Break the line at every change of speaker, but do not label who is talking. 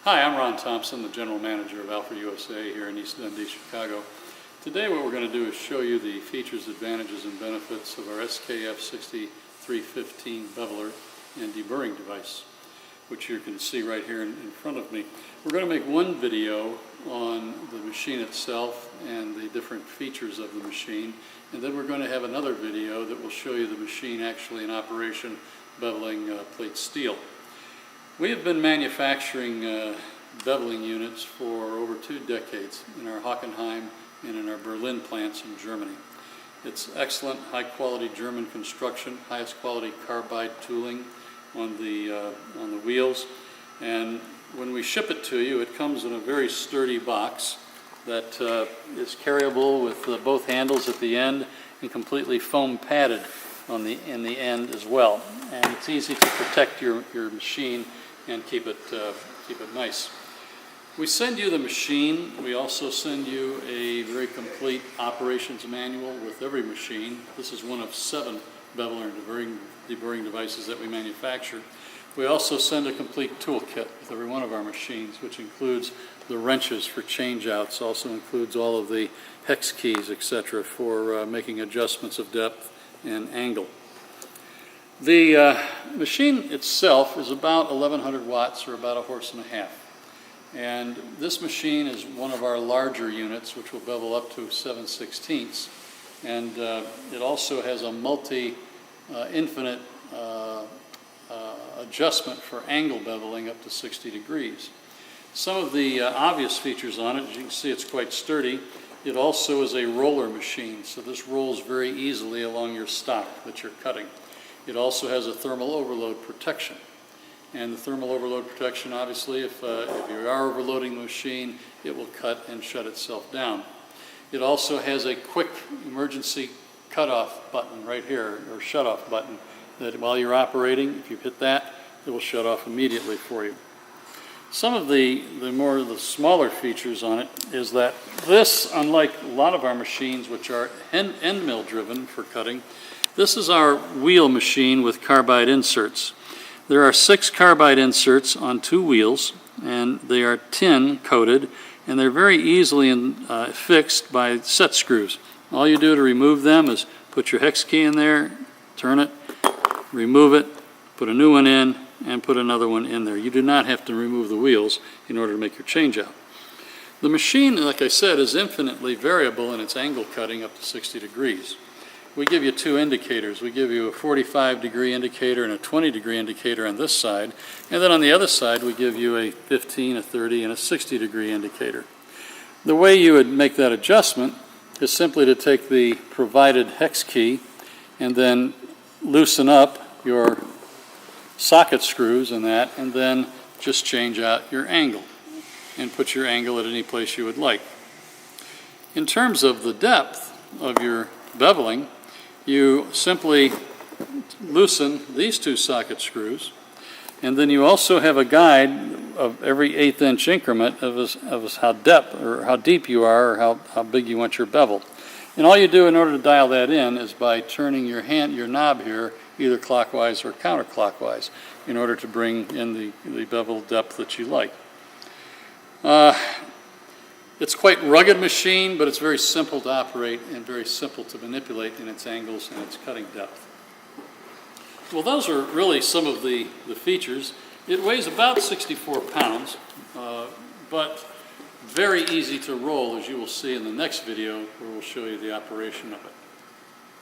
Hi, I'm Ron Thompson, the General Manager of Alfra USA here in East Dundee, Chicago. Today what we're going to do is show you the features, advantages, and benefits of our SKF 6315 Beveler and deburring device, which you can see right here in front of me. We're going to make one video on the machine itself and the different features of the machine, and then we're going to have another video that will show you the machine actually in operation beveling plate steel. We have been manufacturing beveling units for over 2 decades in our Hockenheim and in our Berlin plants in Germany. It's excellent, high-quality German construction, highest quality carbide tooling on the wheels, and when we ship it to you, it comes in a very sturdy box that is carryable with both handles at the end and completely foam padded in the end as well. And it's easy to protect your machine and keep it nice. We send you the machine. We also send you a very complete operations manual with every machine. This is one of 7 Beveler and deburring devices that we manufacture. We also send a complete toolkit with every one of our machines, which includes the wrenches for changeouts, also includes all of the hex keys, etc., for making adjustments of depth and angle. The machine itself is about 1100 watts, or about 1.5 horses. And this machine is one of our larger units, which will bevel up to 7/16. And it also has a multi-infinite adjustment for angle beveling up to 60 degrees. Some of the obvious features on it, as you can see, it's quite sturdy. It also is a roller machine, so this rolls very easily along your stock that you're cutting. It also has a thermal overload protection. And the thermal overload protection, obviously, if you are overloading the machine, it will cut and shut itself down. It also has a quick emergency cutoff button right here, or shut-off button, that while you're operating, if you hit that, it will shut off immediately for you. Some of the smaller features on it is that this, unlike a lot of our machines which are end mill driven for cutting, this is our wheel machine with carbide inserts. There are 6 carbide inserts on 2 wheels, and they are tin coated, and they're very easily fixed by set screws. All you do to remove them is put your hex key in there, turn it, remove it, put a new one in, and put another one in there. You do not have to remove the wheels in order to make your changeout. The machine, like I said, is infinitely variable in its angle cutting up to 60 degrees. We give you 2 indicators. We give you a 45-degree indicator and a 20-degree indicator on this side, and then on the other side we give you a 15, a 30, and a 60-degree indicator. The way you would make that adjustment is simply to take the provided hex key and then loosen up your socket screws in that, and then just change out your angle and put your angle at any place you would like. In terms of the depth of your beveling, you simply loosen these 2 socket screws, and then you also have a guide of every 1/8 inch increment of how deep you are, or how big you want your bevel. And all you do in order to dial that in is by turning your knob here either clockwise or counterclockwise in order to bring in the bevel depth that you like. It's quite rugged machine, but it's very simple to operate and very simple to manipulate in its angles and its cutting depth. Well, those are really some of the features. It weighs about 64 pounds, but very easy to roll, as you will see in the next video where we'll show you the operation of it.